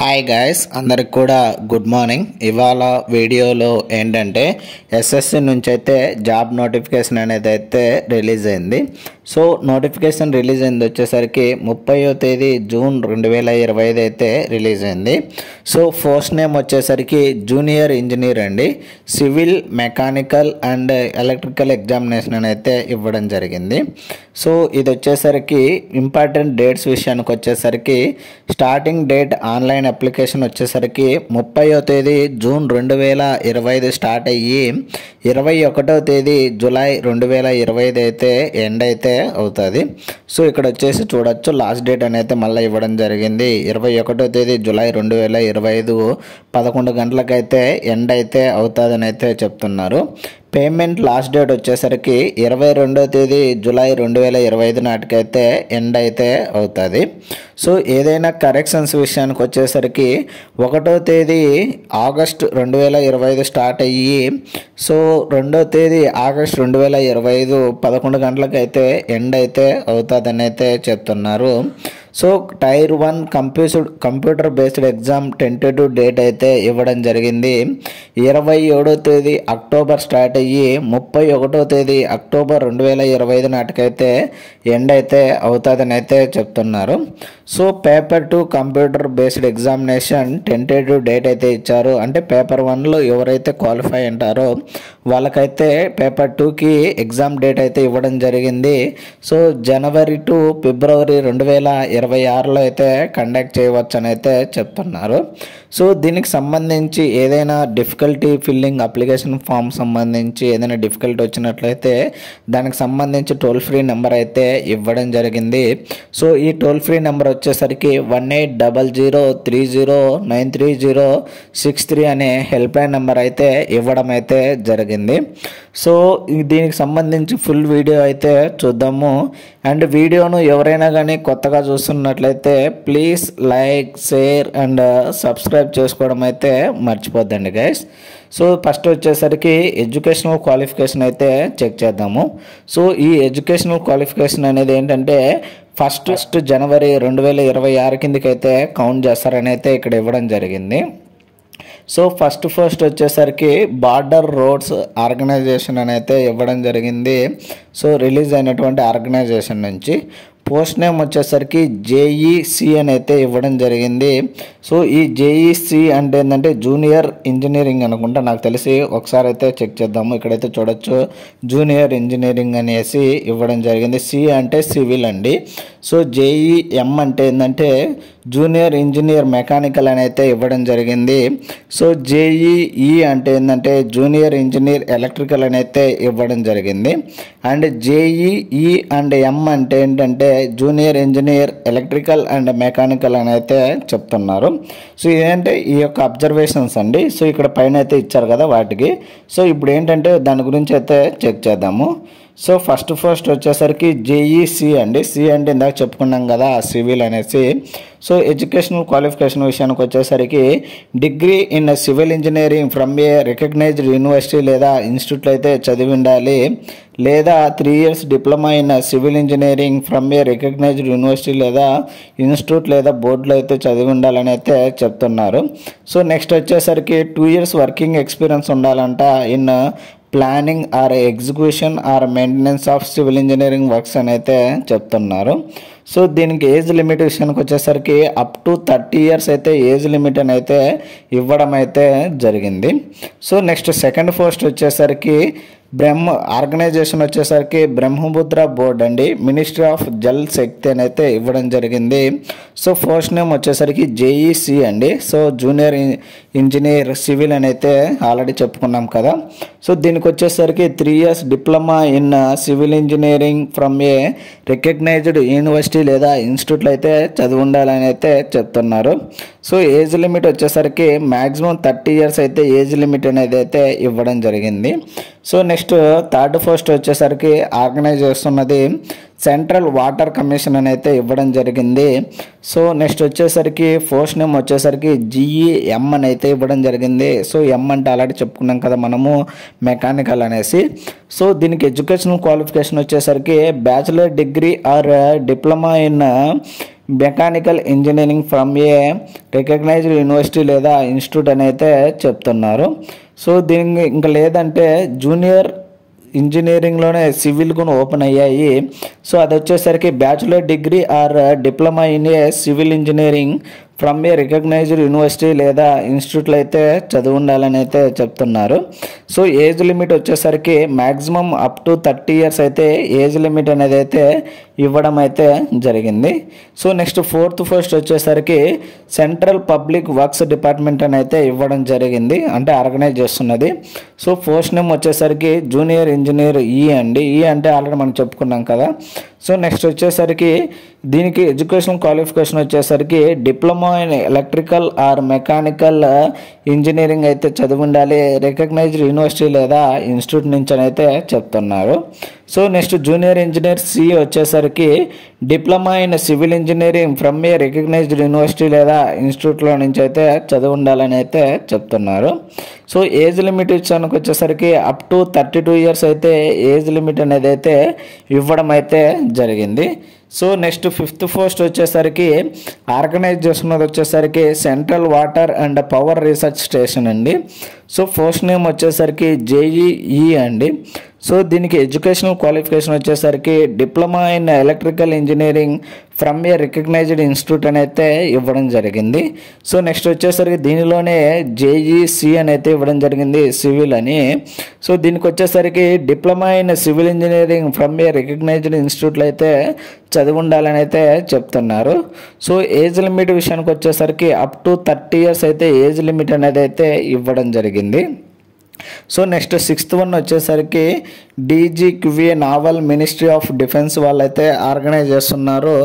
Hi guys, అందరికి కూడా good morning. ఇవాళ వీడియోలో ఏంటంటే ఎస్ఎస్సి నుంచి అయితే జాబ్ నోటిఫికేషన్ అనేది అయితే రిలీజ్ అయింది. సో నోటిఫికేషన్ రిలీజ్ అయింది వచ్చేసరికి 30వ తేదీ జూన్ 2025 అయితే రిలీజ్ అయింది. సో పోస్ట్ నేమ్ వచ్చేసరికి జూనియర్ ఇంజనీర్ అండి. Civil, mechanical and electrical examination అయితే ఇవ్వడం జరిగింది. సో ఇది వచ్చేసరికి ఇంపార్టెంట్ డేట్స్ విషయానికి వచ్చేసరికి స్టార్టింగ్ డేట్ ఆన్లైన్ అప్లికేషన్ వచ్చేసరికి 30వ తేదీ జూన్ 2025 స్టార్ట్ అయ్యి 21వ తేదీ జూలై 2025 అయితే ఎండ్ అయితే అవుతుంది. సో ఇక్కడ వచ్చేసి చూడొచ్చు లాస్ట్ డేట్ అనేది మళ్ళీ ఇవ్వడం జరిగింది. 21వ తేదీ జూలై 2025 11 గంటలకైతే ఎండ్ అయితే అవుతుందని అయితే చెప్తున్నారు. పేమెంట్ లాస్ట్ డేట్ వచ్చేసరికి 22వ తేదీ జూలై 2025 నాటికైతే ఎండ్ అయితే అవుతుంది. సో ఏదైనా కరెక్షన్స్ విషయానికి వచ్చేసరికి 1వ తేదీ ఆగస్ట్ 2025 స్టార్ట్ అయ్యి సో 2వ తేదీ ఆగస్ట్ 2025 11 గంటలకైతే ఎండ్ అయితే అవుతుందని అయితే చెప్తున్నారు. So tier 1 computer based exam tentative date అయితే ఇవ్వడం జరిగింది. 27వ తేదీ అక్టోబర్ స్టార్ట్ అయ్యి 31వ తేదీ అక్టోబర్ 2025 నాటికైతే ఎండ్ అయితే అవుతుందని అయితే చెప్తున్నారు. So paper 2 computer based examination tentative date అయితే ఇచ్చారు. అంటే పేపర్ 1లో ఎవరైతే క్వాలిఫై అంటారో వాళ్ళకైతే పేపర్ 2కి ఎగ్జామ్ డేట్ అయితే ఇవ్వడం జరిగింది. సో జనవరి టు ఫిబ్రవరి 2026లో అయితే కండక్ట్ చేయవచ్చు అని అయితే చెప్తున్నారు. సో దీనికి సంబంధించి ఏదైనా డిఫికల్టీ ఫిల్లింగ్ అప్లికేషన్ ఫామ్ సంబంధించి ఏదైనా డిఫికల్టీ వచ్చినట్లయితే దానికి సంబంధించి టోల్ ఫ్రీ నెంబర్ అయితే ఇవ్వడం జరిగింది. సో ఈ టోల్ ఫ్రీ నెంబర్ వచ్చేసరికి 180030936063 అనే హెల్ప్ లైన్ నెంబర్ అయితే ఇవ్వడం అయితే జరిగింది. సో దీనికి సంబంధించి ఫుల్ వీడియో అయితే చూద్దాము. అండ్ వీడియోను ఎవరైనా కానీ కొత్తగా చూస్తున్నట్లయితే please like, share and subscribe చేసుకోవడం అయితే మర్చిపోద్దండి గైస్. సో ఫస్ట్ వచ్చేసరికి ఎడ్యుకేషనల్ క్వాలిఫికేషన్ అయితే చెక్ చేద్దాము. సో ఈ ఎడ్యుకేషనల్ క్వాలిఫికేషన్ అనేది ఏంటంటే ఫస్ట్ జనవరి 2026 కిందకైతే కౌంట్ చేస్తారని అయితే ఇక్కడ ఇవ్వడం జరిగింది. సో ఫస్ట్ వచ్చేసరికి బార్డర్ రోడ్స్ ఆర్గనైజేషన్ అని అయితే ఇవ్వడం జరిగింది. సో రిలీజ్ అయినటువంటి ఆర్గనైజేషన్ నుంచి పోస్ట్ నేమ్ వచ్చేసరికి జేఈసి అని అయితే ఇవ్వడం జరిగింది. సో ఈ జేఈసి అంటే ఏంటంటే జూనియర్ ఇంజనీరింగ్ అనుకుంటా, నాకు తెలిసి ఒకసారి అయితే చెక్ చేద్దాము. ఇక్కడైతే చూడొచ్చు జూనియర్ ఇంజనీరింగ్ అనేసి ఇవ్వడం జరిగింది. సి అంటే సివిల్ అండి. సో జేఈఎం అంటే ఏంటంటే జూనియర్ ఇంజనీర్ మెకానికల్ అని అయితే ఇవ్వడం జరిగింది. సో జేఈఈ అంటే ఏంటంటే జూనియర్ ఇంజనీర్ ఎలక్ట్రికల్ అని అయితే ఇవ్వడం జరిగింది. అండ్ జేఈఈ అండ్ ఎం అంటే ఏంటంటే junior engineer electrical and mechanical అని అయితే చెప్తున్నారు. సో ఇదేంటే ఈ యొక్క అబ్జర్వేషన్స్ అండి. సో ఇక్కడ పైన అయితే ఇచ్చారు కదా వాటికి. సో ఇప్పుడు ఏంటంటే దాని గురించి అయితే చెక్ చేద్దాము. సో ఫస్ట్ వచ్చేసరికి జేఈసి అండి. సి అంటే ఇందాక చెప్పుకున్నాం కదా సివిల్ అనేసి. సో ఎడ్యుకేషనల్ క్వాలిఫికేషన్ విషయానికి వచ్చేసరికి degree in civil engineering from a recognised university లేదా ఇన్స్టిట్యూట్లో అయితే చదివి ఉండాలి, లేదా 3 years diploma in civil engineering from a recognised university లేదా ఇన్స్టిట్యూట్ లేదా బోర్డులో అయితే చదివి ఉండాలని అయితే చెప్తున్నారు. సో నెక్స్ట్ వచ్చేసరికి 2 years వర్కింగ్ ఎక్స్పీరియన్స్ ఉండాలంట in planning are execution are maintenance of civil engineering works అని అయితే చెప్తున్నారు. సో దీనికి ఏజ్ లిమిట్ విషయానికి వచ్చేసరికి అప్ టు 30 years అయితే ఏజ్ లిమిట్ అని అయితే ఇవ్వడం అయితే జరిగింది. సో నెక్స్ట్ సెకండ్ పోస్ట్ వచ్చేసరికి ఆర్గనైజేషన్ వచ్చేసరికి బ్రహ్మపుత్ర బోర్డ్ అండి. మినిస్ట్రీ ఆఫ్ జల్ శక్తి అని అయితే ఇవ్వడం జరిగింది. సో పోస్ట్ నేమ్ వచ్చేసరికి జేఈసి అండి. సో జూనియర్ ఇంజనీర్ సివిల్ అని అయితే ఆల్రెడీ చెప్పుకున్నాం కదా. సో దీనికి వచ్చేసరికి 3 years diploma in civil engineering from a recognised university లేదా ఇన్స్టిట్యూట్లో అయితే చదివి ఉండాలని అయితే చెప్తున్నారు. సో ఏజ్ లిమిట్ వచ్చేసరికి మ్యాక్సిమం 30 years అయితే ఏజ్ లిమిట్ అనేది అయితే ఇవ్వడం జరిగింది. సో నెక్స్ట్ థర్డ్ పోస్ట్ వచ్చేసరికి ఆర్గనైజ్ చేస్తున్నది సెంట్రల్ వాటర్ కమిషన్ అని అయితే ఇవ్వడం జరిగింది. సో నెక్స్ట్ వచ్చేసరికి పోస్ట్ నేమ్ వచ్చేసరికి జిఈఎం అని అయితే ఇవ్వడం జరిగింది. సో ఎం అంటే ఆల్రెడీ చెప్పుకున్నాం కదా మనము మెకానికల్ అనేసి. సో దీనికి ఎడ్యుకేషనల్ క్వాలిఫికేషన్ వచ్చేసరికి bachelor degree or diploma in mechanical engineering from a recognised university లేదా ఇన్స్టిట్యూట్ అని అయితే చెప్తున్నారు. సో దీనికి ఇంకా లేదంటే జూనియర్ ఇంజనీరింగ్లోనే సివిల్ కూడా ఓపెన్ అయ్యాయి. సో అది వచ్చేసరికి bachelor degree or diploma in a civil engineering from a recognised university లేదా ఇన్స్టిట్యూట్లో అయితే చదువు ఉండాలని అయితే చెప్తున్నారు. సో ఏజ్ లిమిట్ వచ్చేసరికి మ్యాక్సిమం అప్ టు 30 years అయితే ఏజ్ లిమిట్ అనేది అయితే ఇవ్వడం అయితే జరిగింది. సో నెక్స్ట్ 4th పోస్ట్ వచ్చేసరికి సెంట్రల్ పబ్లిక్ వర్క్స్ డిపార్ట్మెంట్ అని అయితే ఇవ్వడం జరిగింది, అంటే ఆర్గనైజ్ చేస్తున్నది. సో పోస్ట్ నేమ్ వచ్చేసరికి జూనియర్ ఇంజనీర్ ఈ అండి. ఈ అంటే ఆల్రెడీ మనం చెప్పుకున్నాం కదా. సో నెక్స్ట్ వచ్చేసరికి దీనికి ఎడ్యుకేషన్ క్వాలిఫికేషన్ వచ్చేసరికి diploma in electrical or mechanical engineering అయితే చదివి ఉండాలి, రికగ్నైజ్డ్ యూనివర్సిటీ లేదా ఇన్స్టిట్యూట్ నుంచి అని అయితే చెప్తున్నారు. So next junior engineer C వచ్చేసరికి diploma in civil engineering from a recognised university లేదా ఇన్స్టిట్యూట్లో నుంచి అయితే చదివి ఉండాలని అయితే చెప్తున్నారు. సో ఏజ్ లిమిట్ విషయానికి వచ్చేసరికి అప్ టు 32 years అయితే ఏజ్ లిమిట్ అనేది అయితే ఇవ్వడం అయితే జరిగింది. సో నెక్స్ట్ 5th పోస్ట్ వచ్చేసరికి ఆర్గనైజ్ చేస్తున్నది వచ్చేసరికి central water and power research station అండి. సో పోస్ట్ నేమ్ వచ్చేసరికి జేఈఈ అండి. సో దీనికి ఎడ్యుకేషనల్ క్వాలిఫికేషన్ వచ్చేసరికి diploma in electrical engineering from a recognised institute అని అయితే ఇవ్వడం జరిగింది. సో నెక్స్ట్ వచ్చేసరికి దీనిలోనే జేఈసి అని అయితే ఇవ్వడం జరిగింది, సివిల్ అని. సో దీనికి వచ్చేసరికి diploma in civil engineering from a recognised ఇన్స్టిట్యూట్లో అయితే చదివి ఉండాలని అయితే చెప్తున్నారు. సో ఏజ్ లిమిట్ విషయానికి వచ్చేసరికి అప్ టు 30 years అయితే ఏజ్ లిమిట్ అనేది అయితే ఇవ్వడం జరిగింది. సో నెక్స్ట్ 6th one వచ్చేసరికి DGQA naval ministry of defence వాళ్ళైతే ఆర్గనైజ్ చేస్తున్నారు.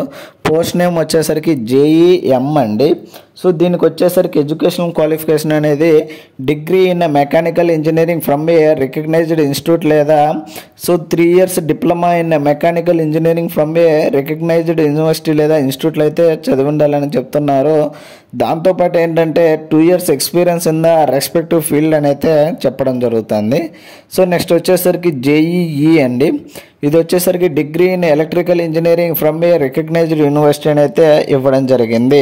పోస్ట్ నేమ్ వచ్చేసరికి జేఈఎం అండి. సో దీనికి వచ్చేసరికి ఎడ్యుకేషనల్ క్వాలిఫికేషన్ అనేది degree in mechanical engineering from a recognised institute లేదా so 3 years diploma in mechanical engineering from a recognised university లేదా ఇన్స్టిట్యూట్లో అయితే చదివి ఉండాలని చెప్తున్నారు. దాంతోపాటు ఏంటంటే 2 years experience in the respective field అని అయితే చెప్పడం జరుగుతుంది. సో నెక్స్ట్ వచ్చేసరికి జేఈఈ అండి. ఇది వచ్చేసరికి degree in electrical engineering from a recognised university అని అయితే ఇవ్వడం జరిగింది.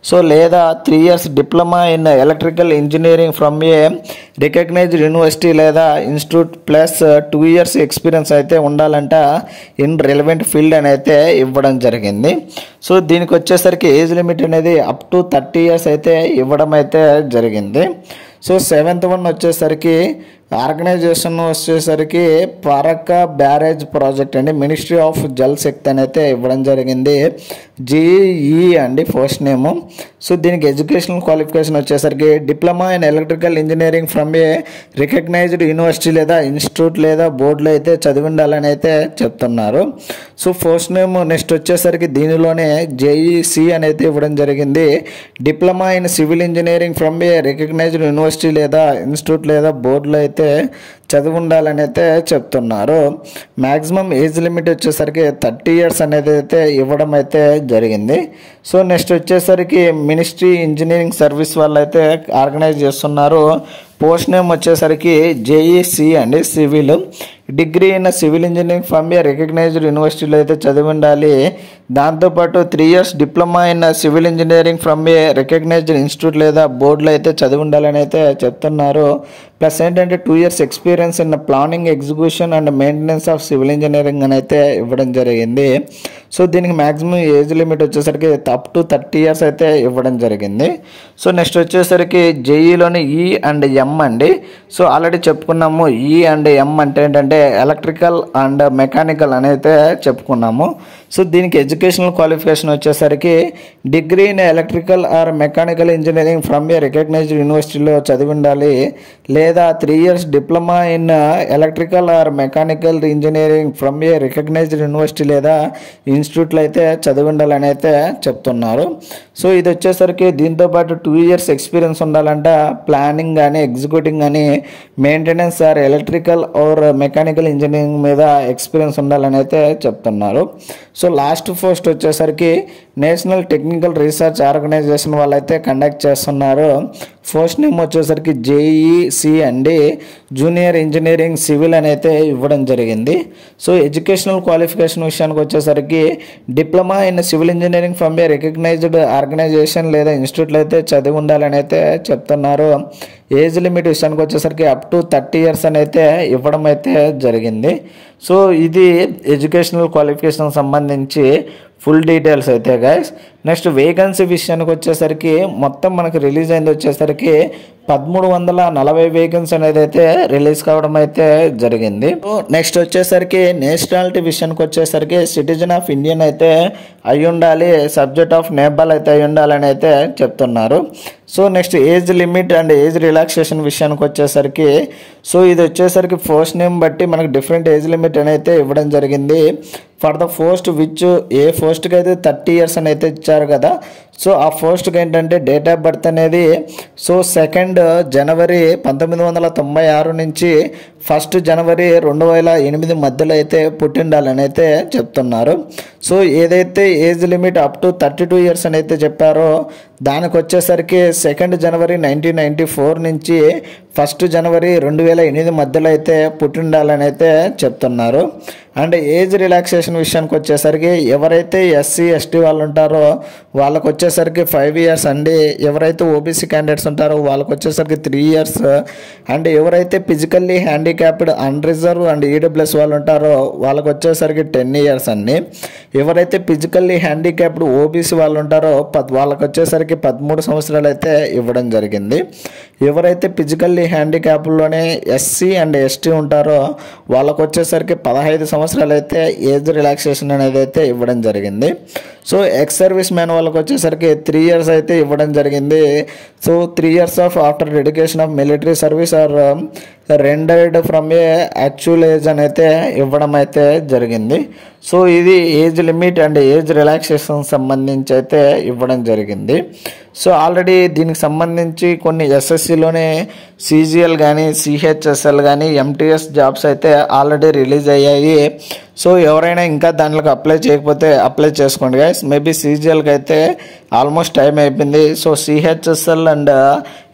సో లేదా 3 years diploma in electrical engineering from a recognised university లేదా ఇన్స్టిట్యూట్ ప్లస్ 2 years ఎక్స్పీరియన్స్ అయితే ఉండాలంట ఇన్ రిలవెంట్ ఫీల్డ్ అని అయితే ఇవ్వడం జరిగింది. సో దీనికి వచ్చేసరికి ఏజ్ లిమిట్ అనేది అప్ టు 30 years అయితే ఇవ్వడం అయితే జరిగింది. సో 7th one వచ్చేసరికి ఆర్గనైజేషన్ వచ్చేసరికి పరక బ్యారేజ్ ప్రాజెక్ట్ అండి. మినిస్ట్రీ ఆఫ్ జల్ శక్తి అని అయితే ఇవ్వడం జరిగింది, జీఈ అండి పోస్ట్ నేము. సో దీనికి ఎడ్యుకేషనల్ క్వాలిఫికేషన్ వచ్చేసరికి diploma in electrical engineering from a recognised university లేదా ఇన్స్టిట్యూట్ లేదా బోర్డులో అయితే చదివి ఉండాలని అయితే చెప్తున్నారు. సో పోస్ట్ నేమ్ నెక్స్ట్ వచ్చేసరికి దీనిలోనే జేఈసి అని అయితే ఇవ్వడం జరిగింది. Diploma in civil engineering from a recognised university లేదా ఇన్స్టిట్యూట్ లేదా బోర్డులో అయితే చదివి ఉండాలని అయితే చెప్తున్నారు. మ్యాక్సిమం ఏజ్ లిమిట్ వచ్చేసరికి 30 years అనేది అయితే ఇవ్వడం అయితే జరిగింది. సో నెక్స్ట్ వచ్చేసరికి మినిస్ట్రీ ఇంజనీరింగ్ సర్వీస్ వాళ్ళు అయితే ఆర్గనైజ్ చేస్తున్నారు. పోస్ట్ నేమ్ వచ్చేసరికి జేఈసి అండి, civil. Degree in civil engineering from a recognised యూనివర్సిటీలో అయితే చదివి ఉండాలి. దాంతోపాటు 3 years diploma in civil engineering from a recognised institute లేదా బోర్డులో అయితే చదివి ఉండాలని అయితే చెప్తున్నారు. ప్లస్ ఏంటంటే 2 years experience in planning, execution and maintenance of civil engineering అని అయితే ఇవ్వడం జరిగింది. సో దీనికి మ్యాక్సిమం ఏజ్ లిమిట్ వచ్చేసరికి అప్ టు 30 years అయితే ఇవ్వడం జరిగింది. సో నెక్స్ట్ వచ్చేసరికి జేఈలోని ఈ అండ్ ఎం అండి. సో ఆల్రెడీ చెప్పుకున్నాము, ఈ అండ్ ఎం అంటే ఏంటంటే ఎలక్ట్రికల్ అండ్ మెకానికల్ అని అయితే చెప్పుకున్నాము. సో దీనికి ఎడ్యుకేషనల్ క్వాలిఫికేషన్ వచ్చేసరికి degree in electrical or mechanical engineering from a recognised యూనివర్సిటీలో చదివి ఉండాలి, లేదా 3 years diploma in electrical or mechanical engineering from a recognised university లేదా ఇన్స్టిట్యూట్లో అయితే చదివి ఉండాలని అయితే చెప్తున్నారు. సో ఇది వచ్చేసరికి దీంతోపాటు 2 years ఎక్స్పీరియన్స్ ఉండాలంట ప్లానింగ్ కానీ ఎగ్జిక్యూటింగ్ కానీ maintenance are electrical or mechanical engineering మీద ఎక్స్పీరియన్స్ ఉండాలని అయితే చెప్తున్నారు. సో లాస్ట్ పోస్ట్ వచ్చేసరికి నేషనల్ టెక్నికల్ రీసెర్చ్ ఆర్గనైజేషన్ వాళ్ళైతే కండక్ట్ చేస్తున్నారు. ఫస్ట్ నేమ్ వచ్చేసరికి జేఈసి అండి, జూనియర్ ఇంజనీరింగ్ సివిల్ అని అయితే ఇవ్వడం జరిగింది. సో ఎడ్యుకేషనల్ క్వాలిఫికేషన్ విషయానికి వచ్చేసరికి diploma in civil engineering from a recognised organisation లేదా ఇన్స్టిట్యూట్లో అయితే చదివి ఉండాలని అయితే చెప్తున్నారు. ఏజ్ లిమిట్ విషయానికి వచ్చేసరికి అప్ టు 30 years అని అయితే ఇవ్వడం అయితే జరిగింది. సో ఇది ఎడ్యుకేషనల్ క్వాలిఫికేషన్ సంబంధించి ఫుల్ డీటెయిల్స్ అయితే గైస్. నెక్స్ట్ వేకెన్సీ విషయానికి వచ్చేసరికి మొత్తం మనకు రిలీజ్ అయింది వచ్చేసరికి 1340 వేకెన్సీ అనేది అయితే రిలీజ్ కావడం అయితే జరిగింది. నెక్స్ట్ వచ్చేసరికి నేషనాలిటీ విషయానికి వచ్చేసరికి సిటిజన్ ఆఫ్ ఇండియన్ అయితే అయి ఉండాలి, సబ్జెక్ట్ ఆఫ్ నేపాల్ అయితే అయి ఉండాలని అయితే చెప్తున్నారు. So next age limit and age relaxation విషయానికి వచ్చేసరికి సో ఇది వచ్చేసరికి పోస్ట్ నేమ్ బట్టి మనకు డిఫరెంట్ ఏజ్ లిమిట్ అని అయితే ఇవ్వడం జరిగింది. ఫర్ ద పోస్ట్ విచ్ ఏ పోస్ట్కి అయితే 30 years అని అయితే ఇచ్చారు కదా, సో ఆ పోస్ట్కి ఏంటంటే డేట్ ఆఫ్ బర్త్ అనేది సో 2 జనవరి 1996 నుంచి 1 జనవరి 2008 మధ్యలో అయితే పుట్టిండాలని అయితే చెప్తున్నారు. సో ఏదైతే age limit up to 32 years అని అయితే చెప్పారో దానికి వచ్చేసరికి 2 జనవరి 1994 నుంచి 1 జనవరి 2008 మధ్యలో అయితే పుట్టిండాలని అయితే చెప్తున్నారు. అండ్ ఏజ్ రిలాక్సేషన్ విషయానికి వచ్చేసరికి ఎవరైతే ఎస్సీ ఎస్టీ వాళ్ళు ఉంటారో వాళ్ళకు వచ్చేసరికి 5 years అండి, ఎవరైతే ఓబీసీ క్యాండిడేట్స్ ఉంటారో వాళ్ళకు వచ్చేసరికి 3 years, అండ్ ఎవరైతే physically handicapped unreserved and EWS వాళ్ళు ఉంటారో వాళ్ళకు వచ్చేసరికి 10 years అండి. ఎవరైతే ఫిజికల్లీ హ్యాండిక్యాప్డ్ ఓబీసీ వాళ్ళు ఉంటారో వాళ్ళకు వచ్చేసరికి 13 సంవత్సరాలు అయితే ఇవ్వడం జరిగింది. ఎవరైతే ఫిజికల్లీ హ్యాండిక్యాప్డ్లోనే ఎస్సీ అండ్ ఎస్టీ ఉంటారో వాళ్ళకు వచ్చేసరికి 15 సంవత్సరాలు అయితే ఏజ్ రిలాక్సేషన్ అనేది అయితే ఇవ్వడం జరిగింది. సో ఎక్స్ సర్వీస్ మ్యాన్ వాళ్ళకి వచ్చేసరికి 3 years అయితే ఇవ్వడం జరిగింది. So 3 years of after dedication of military service or rendered from a actual age అని అయితే ఇవ్వడం అయితే జరిగింది. సో ఇది age limit and age relaxation సంబంధించి అయితే ఇవ్వడం జరిగింది. సో ఆల్రెడీ దీనికి సంబంధించి కొన్ని ఎస్ఎస్సిలోనే సిజిఎల్ కానీ సిహెచ్ఎస్ఎల్ కానీ ఎంటీఎస్ జాబ్స్ అయితే ఆల్రెడీ రిలీజ్ అయ్యాయి. సో ఎవరైనా ఇంకా దాంట్లోకి అప్లై చేయకపోతే అప్లై చేసుకోండి గైస్. మేబీ సిజిఎల్కి అయితే ఆల్మోస్ట్ టైం అయిపోయింది. So CHSL and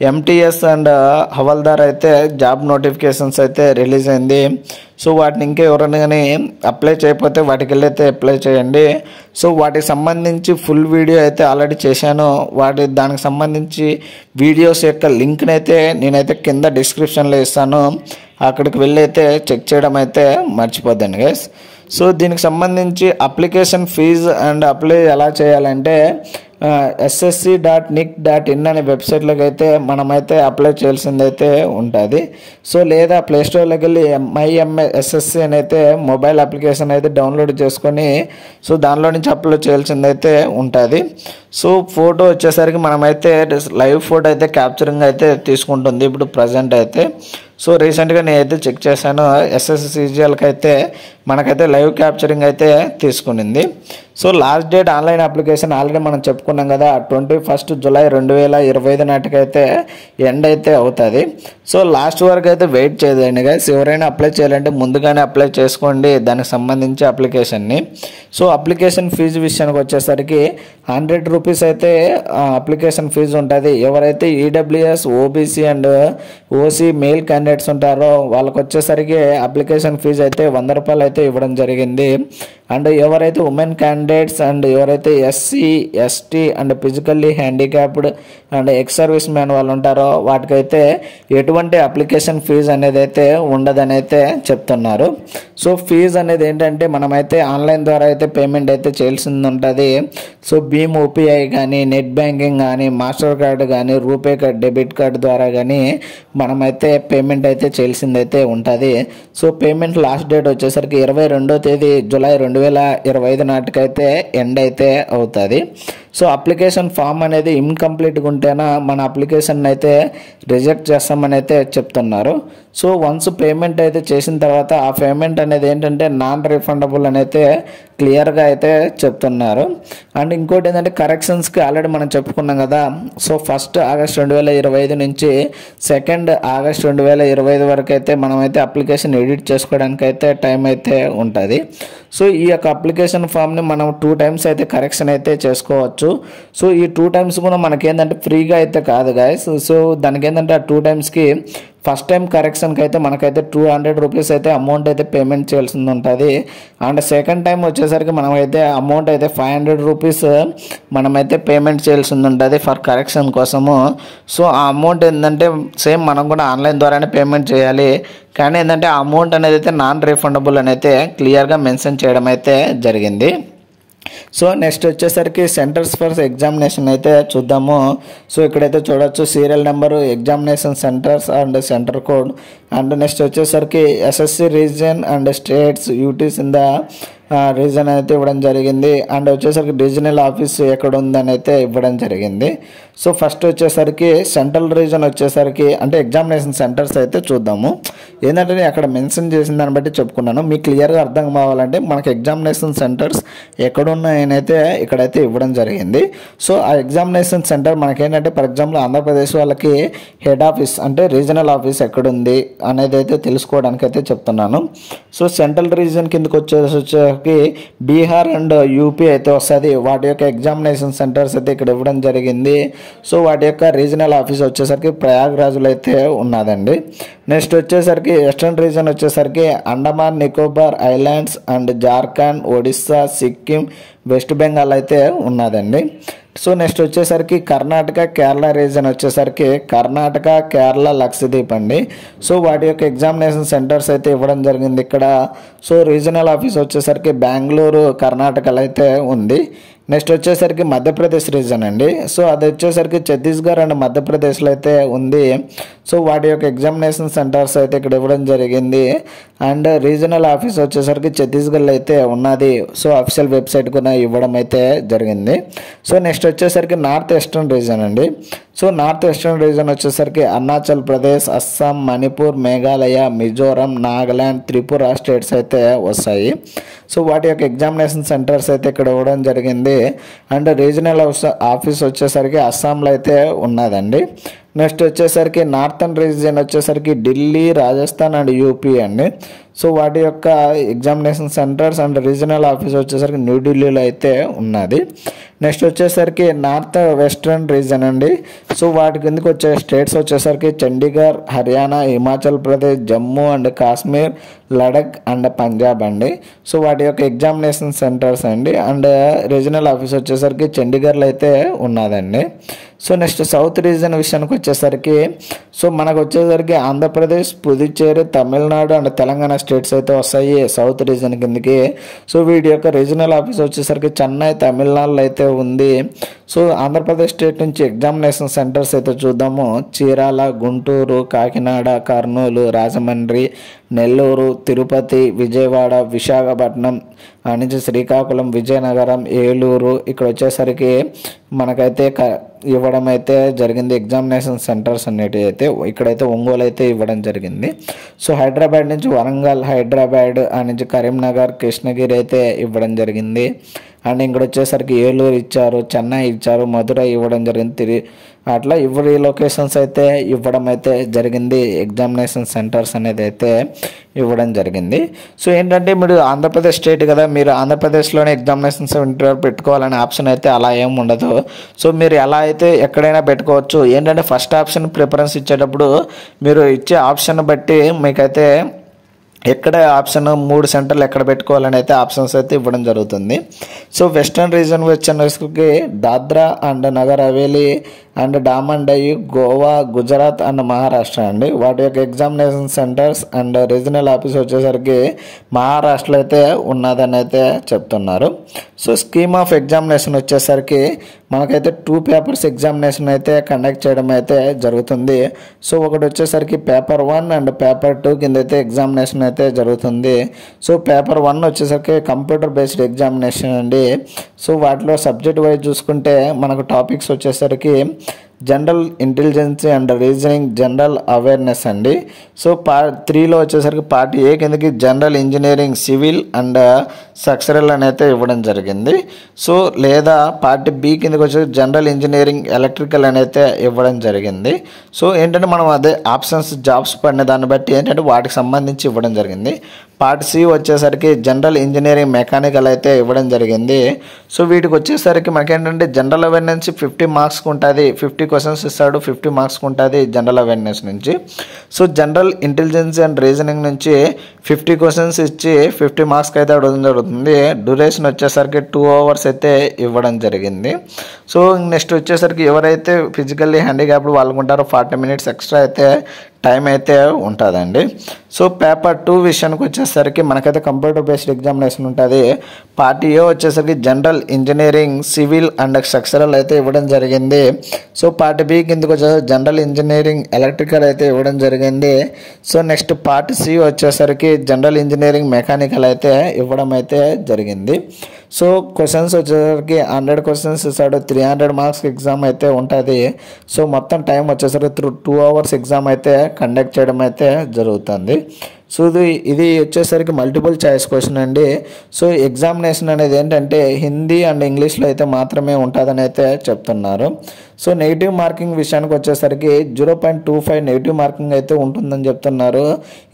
MTS and havildar అయితే జాబ్ నోటిఫికేషన్స్ అయితే రిలీజ్ అయింది. సో వాటిని ఇంకా ఎవరైనా కానీ అప్లై చేయకపోతే వాటికి వెళ్ళి అయితే అప్లై చేయండి. సో వాటికి సంబంధించి ఫుల్ వీడియో అయితే ఆల్రెడీ చేశాను. దానికి సంబంధించి వీడియోస్ యొక్క లింక్ని అయితే నేనైతే కింద డిస్క్రిప్షన్లో ఇస్తాను, అక్కడికి వెళ్ళి అయితే చెక్ చేయడం అయితే మర్చిపోద్దండి గైస్. సో దీనికి సంబంధించి అప్లికేషన్ ఫీజు అండ్ అప్లై ఎలా చేయాలంటే ssc.nic.in అనే వెబ్సైట్లోకి అయితే మనమైతే అప్లై చేయాల్సిందైతే ఉంటుంది. సో లేదా ప్లేస్టోర్లోకి వెళ్ళి MyMSSC అని అయితే మొబైల్ అప్లికేషన్ అయితే డౌన్లోడ్ చేసుకొని సో దానిలో నుంచి అప్లోడ్ చేయాల్సిందైతే ఉంటుంది. సో ఫోటో వచ్చేసరికి మనమైతే లైవ్ ఫోటో అయితే క్యాప్చరింగ్ అయితే తీసుకుంటుంది ఇప్పుడు ప్రజెంట్ అయితే. సో రీసెంట్గా నేనైతే చెక్ చేశాను, SSCGLకి అయితే మనకైతే లైవ్ క్యాప్చరింగ్ అయితే తీసుకునింది. So last date online application already మనం చెప్పుకున్నాం కదా, 21 జూలై 2025 నాటికైతే ఎండ్ అయితే అవుతుంది. సో లాస్ట్ వరకు అయితే వెయిట్ చేయండి గైస్. ఎవరైనా అప్లై చేయాలంటే ముందుగానే అప్లై చేసుకోండి దానికి సంబంధించి అప్లికేషన్ని. సో అప్లికేషన్ ఫీజు విషయానికి వచ్చేసరికి 100 రూపీస్ అయితే అప్లికేషన్ ఫీజు ఉంటుంది. ఎవరైతే EWS OBC and OC male candidates ఉంటారో వాళ్ళకి వచ్చేసరికి అప్లికేషన్ ఫీజు అయితే 100 రూపాయలు అయితే ఇవ్వడం జరిగింది. అండ్ ఎవరైతే ఉమెన్ క్యాండిడేట్స్ అండ్ ఎవరైతే SC ST and physically handicapped and ex service man వాళ్ళు ఉంటారో వాటికైతే ఎటువంటి అప్లికేషన్ ఫీజు అనేది అయితే ఉండదని అయితే చెప్తున్నారు. సో ఫీజు అనేది ఏంటంటే మనమైతే ఆన్లైన్ ద్వారా అయితే పేమెంట్ అయితే చేయాల్సింది ఉంటుంది. సో భీమ్ యూపీఐ కానీ నెట్ బ్యాంకింగ్ కానీ మాస్టర్ కార్డు కానీ రూపే కార్డ్ డెబిట్ కార్డు ద్వారా కానీ మనమైతే పేమెంట్ అయితే చేయాల్సింది అయితే ఉంటుంది. సో పేమెంట్ లాస్ట్ డేట్ వచ్చేసరికి 22వ తేదీ జూలై 2025 నాటికైతే ఎండ్ అయితే అవుతుంది. సో అప్లికేషన్ ఫామ్ అనేది ఇన్కంప్లీట్గా ఉంటేనా మన అప్లికేషన్ అయితే రిజెక్ట్ చేస్తామని అయితే చెప్తున్నారు. సో వన్స్ పేమెంట్ అయితే చేసిన తర్వాత ఆ పేమెంట్ అనేది ఏంటంటే నాన్ రిఫండబుల్ అని అయితే క్లియర్గా అయితే చెప్తున్నారు. అండ్ ఇంకోటి ఏంటంటే కరెక్షన్స్కి ఆల్రెడీ మనం చెప్పుకున్నాం కదా. సో 1 ఆగస్ట్ 2025 నుంచి 2 ఆగస్ట్ 2025 వరకు అయితే మనమైతే అప్లికేషన్ ఎడిట్ చేసుకోవడానికి అయితే టైం అయితే ఉంటుంది. సో ఈ యొక్క అప్లికేషన్ ఫామ్ని మనం 2 times అయితే కరెక్షన్ అయితే చేసుకోవచ్చు. చేసుకోవచ్చు. సో ఈ 2 టైమ్స్ కూడా మనకేంటంటే ఫ్రీగా అయితే కాదు గాయస్. సో దానికి ఏంటంటే ఆ 2 టైమ్స్కి ఫస్ట్ టైం కరెక్షన్కి అయితే మనకైతే 200 రూపీస్ అయితే అమౌంట్ అయితే పేమెంట్ చేయాల్సి ఉంటుంది. అండ్ సెకండ్ టైం వచ్చేసరికి మనమైతే అమౌంట్ అయితే 500 రూపీస్ మనమైతే పేమెంట్ చేయాల్సి ఉంటుంది ఫర్ కరెక్షన్ కోసము. సో ఆ అమౌంట్ ఏంటంటే సేమ్ మనం కూడా ఆన్లైన్ ద్వారానే పేమెంట్ చేయాలి. కానీ ఏంటంటే ఆ అమౌంట్ అనేది అయితే నాన్ రీఫండబుల్ అని అయితే క్లియర్గా మెన్షన్ చేయడం అయితే జరిగింది. సో నెక్స్ట్ వచ్చేసరికి సెంటర్స్ ఫర్ ఎగ్జామినేషన్ అయితే చూద్దాము. సో ఇక్కడైతే చూడొచ్చు serial number, examination centres and centre code. And next వచ్చేసరికి SSC region and states UTs in the region అయితే ఇవ్వడం జరిగింది. అండ్ వచ్చేసరికి రీజనల్ ఆఫీస్ ఎక్కడ ఉందని అయితే ఇవ్వడం జరిగింది. సో ఫస్ట్ వచ్చేసరికి సెంట్రల్ రీజన్ వచ్చేసరికి అంటే ఎగ్జామినేషన్ సెంటర్స్ అయితే చూద్దాము. ఏంటంటే నేను అక్కడ మెన్షన్ చేసిన దాన్ని బట్టి చెప్పుకున్నాను. మీకు క్లియర్గా అర్థం కావాలంటే మనకి ఎగ్జామినేషన్ సెంటర్స్ ఎక్కడున్నాయని అయితే ఇక్కడైతే ఇవ్వడం జరిగింది. సో ఆ ఎగ్జామినేషన్ సెంటర్ మనకేంటంటే ఫర్ ఎగ్జాంపుల్ ఆంధ్రప్రదేశ్ వాళ్ళకి హెడ్ ఆఫీస్ అంటే రీజనల్ ఆఫీస్ ఎక్కడుంది అనేది అయితే తెలుసుకోవడానికి అయితే చెప్తున్నాను. సో సెంట్రల్ రీజన్ కిందకి వచ్చేసరికి బీహార్ అండ్ యూపీ అయితే వస్తుంది. వాటి యొక్క ఎగ్జామినేషన్ సెంటర్స్ అయితే ఇక్కడ ఇవ్వడం జరిగింది. సో వాటి యొక్క రీజనల్ ఆఫీస్ వచ్చేసరికి ప్రయాగ్రాజ్లో అయితే ఉన్నదండి. నెక్స్ట్ వచ్చేసరికి వెస్ట్రన్ రీజన్ వచ్చేసరికి Andaman Nicobar islands and Jharkhand, Odisha, Sikkim, west Bengal అయితే ఉన్నదండి. సో నెక్స్ట్ వచ్చేసరికి కర్ణాటక కేరళ రీజన్ వచ్చేసరికి కర్ణాటక, కేరళ, లక్షద్వీప్ అండి. సో వాటి యొక్క ఎగ్జామినేషన్ సెంటర్స్ అయితే ఇవ్వడం జరిగింది ఇక్కడ. సో రీజనల్ ఆఫీస్ వచ్చేసరికి బెంగళూరు, కర్ణాటకలో అయితే ఉంది. నెక్స్ట్ వచ్చేసరికి మధ్యప్రదేశ్ రీజన్ అండి. సో అది వచ్చేసరికి ఛత్తీస్గఢ్ అండ్ మధ్యప్రదేశ్లో అయితే ఉంది. సో వాటి యొక్క ఎగ్జామినేషన్ సెంటర్స్ అయితే ఇక్కడ ఇవ్వడం జరిగింది. అండ్ రీజనల్ ఆఫీస్ వచ్చేసరికి ఛత్తీస్గఢ్లో అయితే ఉన్నది. సో అఫీషియల్ వెబ్సైట్ కూడా ఇవ్వడం అయితే జరిగింది. సో నెక్స్ట్ వచ్చేసరికి నార్త్ వెస్ట్రన్ రీజన్ అండి. సో నార్త్ వెస్ట్రన్ రీజన్ వచ్చేసరికి అరుణాచల్ ప్రదేశ్, అస్సాం, మణిపూర్, మేఘాలయ, మిజోరం, నాగాలాండ్, త్రిపుర స్టేట్స్ అయితే వస్తాయి. సో వాటి యొక్క ఎగ్జామినేషన్ సెంటర్స్ అయితే ఇక్కడ ఇవ్వడం జరిగింది. అండ్ రీజనల్ ఆఫీస్ వచ్చేసరికి అస్సాంలో అయితే ఉన్నదండి. నెక్స్ట్ వచ్చేసరికి నార్థన్ రీజియన్ వచ్చేసరికి ఢిల్లీ, రాజస్థాన్ అండ్ యూపీ అండి. సో వాటి యొక్క examination centres and regional office వచ్చేసరికి న్యూఢిల్లీలో అయితే ఉన్నది. నెక్స్ట్ వచ్చేసరికి నార్త్ వెస్ట్రన్ రీజన్ అండి. సో వాటి కిందకి వచ్చే స్టేట్స్ వచ్చేసరికి చండీగఢ్, హర్యానా, హిమాచల్ ప్రదేశ్, జమ్మూ అండ్ కాశ్మీర్, లడక్ అండ్ పంజాబ్ అండి. సో వాటి యొక్క ఎగ్జామినేషన్ సెంటర్స్ అండి. అండ్ రీజనల్ ఆఫీస్ వచ్చేసరికి చండీగఢ్లో అయితే ఉన్నదండి. సో నెక్స్ట్ సౌత్ రీజన్ విషయానికి వచ్చేసరికి సో మనకు వచ్చేసరికి ఆంధ్రప్రదేశ్, పుదుచ్చేరి, తమిళనాడు అండ్ తెలంగాణ స్టేట్స్ అయితే వస్తాయి సౌత్ రీజన్ కిందకి. సో వీటి యొక్క రీజనల్ ఆఫీస్ వచ్చేసరికి చెన్నై, తమిళనాడులో అయితే ఉంది. సో ఆంధ్రప్రదేశ్ స్టేట్ నుంచి ఎగ్జామినేషన్ సెంటర్స్ అయితే చూద్దాము. చీరాల, గుంటూరు, కాకినాడ, కర్నూలు, రాజమండ్రి, నెల్లూరు, తిరుపతి, విజయవాడ, విశాఖపట్నం నుంచి శ్రీకాకుళం, విజయనగరం, ఏలూరు ఇక్కడ వచ్చేసరికి మనకైతే ఇవ్వడం అయితే జరిగింది. ఎగ్జామినేషన్ సెంటర్స్ అనేటివి అయితే ఇక్కడైతే ఒంగోలు అయితే ఇవ్వడం జరిగింది. సో హైదరాబాద్ నుంచి వరంగల్, హైదరాబాద్ నుంచి కరీంనగర్, కృష్ణగిరి అయితే ఇవ్వడం జరిగింది. అండ్ ఇక్కడ వచ్చేసరికి ఏలూరు ఇచ్చారు, చెన్నై ఇచ్చారు, మధురై ఇవ్వడం జరిగింది. అట్లా ఇవ్వరి లొకేషన్స్ అయితే ఇవ్వడం అయితే జరిగింది. ఎగ్జామినేషన్ సెంటర్స్ అనేది అయితే ఇవ్వడం జరిగింది. సో ఏంటంటే మీరు ఆంధ్రప్రదేశ్ స్టేట్ కదా, మీరు ఆంధ్రప్రదేశ్లోనే ఎగ్జామినేషన్ సెంటర్ పెట్టుకోవాలనే ఆప్షన్ అయితే అలా ఏం ఉండదు. సో మీరు ఎలా అయితే ఎక్కడైనా పెట్టుకోవచ్చు. ఏంటంటే ఫస్ట్ ఆప్షన్ ప్రిఫరెన్స్ ఇచ్చేటప్పుడు మీరు ఇచ్చే ఆప్షన్ బట్టి మీకైతే ఎక్కడ ఆప్షన్ 3 సెంటర్లు ఎక్కడ పెట్టుకోవాలని అయితే ఆప్షన్స్ అయితే ఇవ్వడం జరుగుతుంది. సో వెస్ట్రన్ రీజన్ వచ్చేసరికి Dadra and Nagar Haveli and Daman Diu, Goa, Gujarat and Maharashtra అండి. వాటి యొక్క examination centres and regional office వచ్చేసరికి మహారాష్ట్రలో అయితే ఉన్నదని అయితే చెప్తున్నారు. సో స్కీమ్ ఆఫ్ ఎగ్జామినేషన్ వచ్చేసరికి మనకైతే 2 పేపర్స్ ఎగ్జామినేషన్ అయితే కండక్ట్ చేయడం అయితే జరుగుతుంది. సో ఒకటి వచ్చేసరికి పేపర్ 1 అండ్ పేపర్ 2 కింద అయితే ఎగ్జామినేషన్ అయితే జరుగుతుంది. సో పేపర్ 1 వచ్చేసరికి కంప్యూటర్ బేస్డ్ ఎగ్జామినేషన్ అండి. సో వాటిలో సబ్జెక్ట్ వైజ్ చూసుకుంటే మనకు టాపిక్స్ వచ్చేసరికి general intelligence and reasoning general awareness అండి. సో పార్ట్ 3లో వచ్చేసరికి పార్ట్ ఏ కిందకి general engineering civil and structural అని అయితే ఇవ్వడం జరిగింది. సో లేదా పార్ట్ బి కిందకి వచ్చేసి జనరల్ ఇంజనీరింగ్ ఎలక్ట్రికల్ అని అయితే ఇవ్వడం జరిగింది. సో ఏంటంటే మనం అదే ఆప్షన్స్ జాబ్స్ పడిన దాన్ని బట్టి ఏంటంటే వాటికి సంబంధించి ఇవ్వడం జరిగింది. పార్ట్ సి వచ్చేసరికి జనరల్ ఇంజనీరింగ్ మెకానికల్ అయితే ఇవ్వడం జరిగింది. సో వీటికి వచ్చేసరికి మనకేంటంటే జనరల్ అవేర్నెస్ 50 మార్క్స్కి ఉంటుంది, 50 క్వశ్చన్స్ ఇస్తాడు, 50 మార్క్స్కి ఉంటుంది జనరల్ అవేర్నెస్ నుంచి. So general intelligence and reasoning నుంచి 50 క్వశ్చన్స్ ఇచ్చి 50 మార్క్స్కి అయితే అడగడం జరుగుతుంది. డ్యూరేషన్ వచ్చేసరికి 2 hours అయితే ఇవ్వడం జరిగింది. సో నెక్స్ట్ వచ్చేసరికి ఎవరైతే ఫిజికల్లీ హ్యాండిక్యాప్డ్ వాళ్ళకు ఉంటారో 40 minutes ఎక్స్ట్రా అయితే టైం అయితే ఉంటుందండి. సో పేపర్ 2 విషయానికి వచ్చేసరికి మనకైతే కంప్యూటర్ బేస్డ్ ఎగ్జామినేషన్ ఉంటుంది. పార్ట్ ఏ వచ్చేసరికి general engineering civil and structural అయితే ఇవ్వడం జరిగింది. సో పార్ట్ బి కిందకి వచ్చేసరికి జనరల్ ఇంజనీరింగ్ ఎలక్ట్రికల్ అయితే ఇవ్వడం జరిగింది. సో నెక్స్ట్ పార్ట్ సి వచ్చేసరికి జనరల్ ఇంజనీరింగ్ మెకానికల్ అయితే ఇవ్వడం అయితే జరిగింది. సో క్వశ్చన్స్ వచ్చేసరికి 100 క్వశ్చన్స్ ఇస్తాడు, 300 మార్క్స్ ఎగ్జామ్ అయితే ఉంటుంది. సో మొత్తం టైం వచ్చేసరికి 2 hours ఎగ్జామ్ అయితే కండక్ట్ చేయడం అయితే జరుగుతుంది. సో ఇది వచ్చేసరికి మల్టిపుల్ చాయిస్ క్వశ్చన్ అండి. సో ఎగ్జామినేషన్ అనేది ఏంటంటే హిందీ అండ్ ఇంగ్లీష్లో అయితే మాత్రమే ఉంటుందని అయితే చెప్తున్నారు. సో నెగిటివ్ మార్కింగ్ విషయానికి వచ్చేసరికి 0.25 నెగిటివ్ మార్కింగ్ అయితే ఉంటుందని చెప్తున్నారు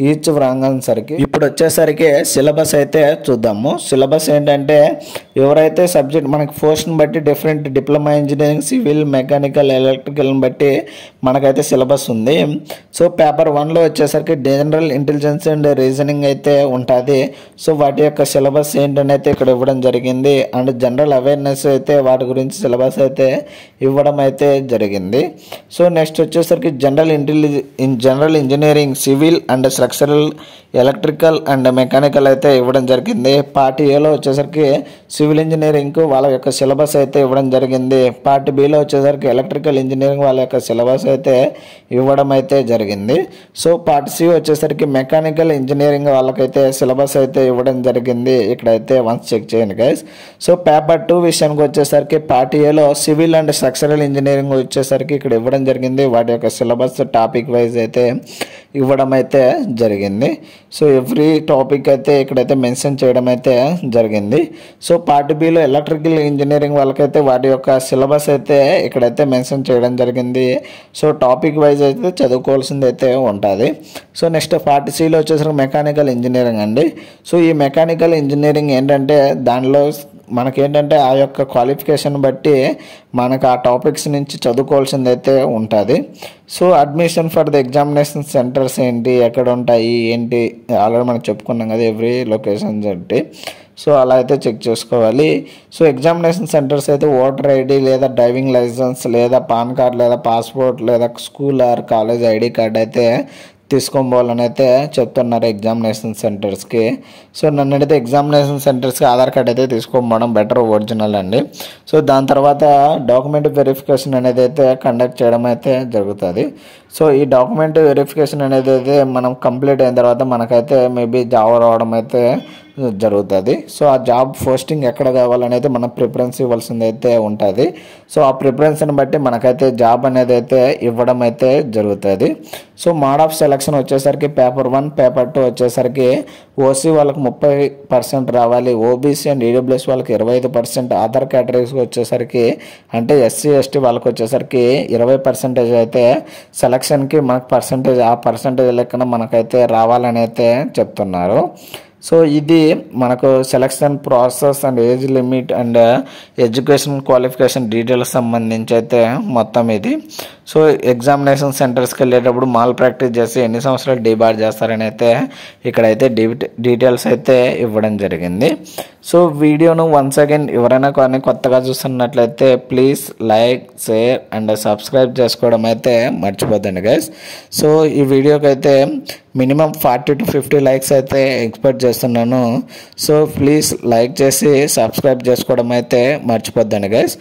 ఈచ్ రాంగ్ ఆన్సర్కి. ఇప్పుడు వచ్చేసరికి సిలబస్ అయితే చూద్దాము. సిలబస్ ఏంటంటే ఎవరైతే సబ్జెక్ట్ మనకి పోస్ట్ని బట్టి different diploma engineering civil mechanical ఎలక్ట్రికల్ని బట్టి మనకైతే సిలబస్ ఉంది. సో పేపర్ 1లో వచ్చేసరికి జనరల్ ఇంటెలిజెన్స్ అండ్ రీజనింగ్ అయితే ఉంటుంది. సో వాటి యొక్క సిలబస్ ఏంటని అయితే ఇక్కడ ఇవ్వడం జరిగింది. అండ్ జనరల్ అవేర్నెస్ అయితే వాటి గురించి సిలబస్ అయితే ఇవ్వడం అయితే జరిగింది. సో నెక్స్ట్ వచ్చేసరికి general engineering civil and structural electrical and mechanical అయితే ఇవ్వడం జరిగింది. పార్ట్ ఏలో వచ్చేసరికి సివిల్ ఇంజనీరింగ్కు వాళ్ళ యొక్క సిలబస్ అయితే ఇవ్వడం జరిగింది. పార్ట్ బిలో వచ్చేసరికి ఎలక్ట్రికల్ ఇంజనీరింగ్ వాళ్ళ యొక్క సిలబస్ అయితే ఇవ్వడం అయితే జరిగింది. సో పార్ట్ సి వచ్చేసరికి మెకానికల్ ఇంజనీరింగ్ వాళ్ళకైతే సిలబస్ అయితే ఇవ్వడం జరిగింది. ఇక్కడైతే వన్స్ చెక్ చేయండి గైస్. సో పేపర్ 2 విషయానికి వచ్చేసరికి పార్ట్ ఏలో సివిల్ అండ్ స్ట్రక్చరల్ ఇంజనీరింగ్ వచ్చేసరికి ఇక్కడ ఇవ్వడం జరిగింది. వాటి యొక్క సిలబస్ టాపిక్ వైజ్ అయితే ఇవ్వడం అయితే జరిగింది. సో ఎవ్రీ టాపిక్ అయితే ఇక్కడైతే మెన్షన్ చేయడం అయితే జరిగింది. So part below electrical engineering వాళ్ళకైతే వాటి యొక్క సిలబస్ అయితే ఇక్కడైతే మెన్షన్ చేయడం జరిగింది. సో టాపిక్ వైజ్ అయితే చదువుకోవాల్సింది అయితే ఉంటుంది. సో నెక్స్ట్ పార్ట్ సిలో వచ్చేసరికి మెకానికల్ ఇంజనీరింగ్ అండి. సో ఈ మెకానికల్ ఇంజనీరింగ్ ఏంటంటే దానిలో మనకేంటంటే ఆ యొక్క క్వాలిఫికేషన్ బట్టి మనకు ఆ టాపిక్స్ నుంచి చదువుకోవాల్సింది అయితే ఉంటుంది. So admission for the examination centres ఏంటి, ఎక్కడ ఉంటాయి ఏంటి ఆల్రెడీ మనం చెప్పుకున్నాం కదా ఎవ్రీ లొకేషన్స్ అంటే. సో అలా అయితే చెక్ చేసుకోవాలి. సో ఎగ్జామినేషన్ సెంటర్స్ అయితే ఓటర్ ఐడి లేదా డ్రైవింగ్ లైసెన్స్ లేదా పాన్ కార్డ్ లేదా పాస్పోర్ట్ లేదా school or college ID card అయితే తీసుకొని పోవాలని అయితే చెప్తున్నారు ఎగ్జామినేషన్ సెంటర్స్కి. సో నన్ను అడిగితే ఎగ్జామినేషన్ సెంటర్స్కి ఆధార్ కార్డ్ అయితే తీసుకోకపోవడం బెటర్, ఒరిజినల్ అండి. సో దాని తర్వాత డాక్యుమెంట్ వెరిఫికేషన్ అనేది అయితే కండక్ట్ చేయడం అయితే జరుగుతుంది. సో ఈ డాక్యుమెంట్ వెరిఫికేషన్ అనేది అయితే మనం కంప్లీట్ అయిన తర్వాత మనకైతే మేబీ జాబ్ రావడం అయితే జరుగుతుంది. సో ఆ జాబ్ పోస్టింగ్ ఎక్కడ కావాలనేది మనం ప్రిఫరెన్స్ ఇవ్వాల్సింది అయితే ఉంటుంది. సో ఆ ప్రిఫరెన్స్ని బట్టి మనకైతే జాబ్ అనేది అయితే ఇవ్వడం అయితే జరుగుతుంది. సో మోడ్ ఆఫ్ సెలక్షన్ వచ్చేసరికి పేపర్ 1 పేపర్ 2 వచ్చేసరికి ఓసీ వాళ్ళకి 30% రావాలి, ఓబీసీ అండ్ ఈడబ్ల్యూఎస్ వాళ్ళకి 25%, అదర్ కేటగిరీస్కి వచ్చేసరికి అంటే ఎస్సీ ఎస్టీ వాళ్ళకి వచ్చేసరికి 20% అయితే సెలక్షన్కి మనకు పర్సంటేజ్ ఆ పర్సంటేజ్ లెక్కన మనకైతే రావాలని అయితే చెప్తున్నారు. సో ఇది మనకు selection process and age limit and education qualification details సంబంధించి అయితే మొత్తం ఇది. సో ఎగ్జామినేషన్ సెంటర్స్కి వెళ్ళేటప్పుడు మాల్ ప్రాక్టీస్ చేసి ఎన్ని సంవత్సరాలు డీబార్ చేస్తారని అయితే ఇక్కడైతే డీటెయిల్స్ అయితే ఇవ్వడం జరిగింది. సో వీడియోను వన్స్ అగైన్ ఎవరైనా కానీ కొత్తగా చూస్తున్నట్లయితే please like, share and subscribe చేసుకోవడం అయితే మర్చిపోద్దండి గైస్. సో ఈ వీడియోకి అయితే మినిమం 40 to 50 లైక్స్ అయితే ఎక్స్పెక్ట్ చేస్తున్నాను. సో ప్లీజ్ లైక్ చేసి సబ్స్క్రైబ్ చేసుకోవడం అయితే మర్చిపోద్దండి గైస్.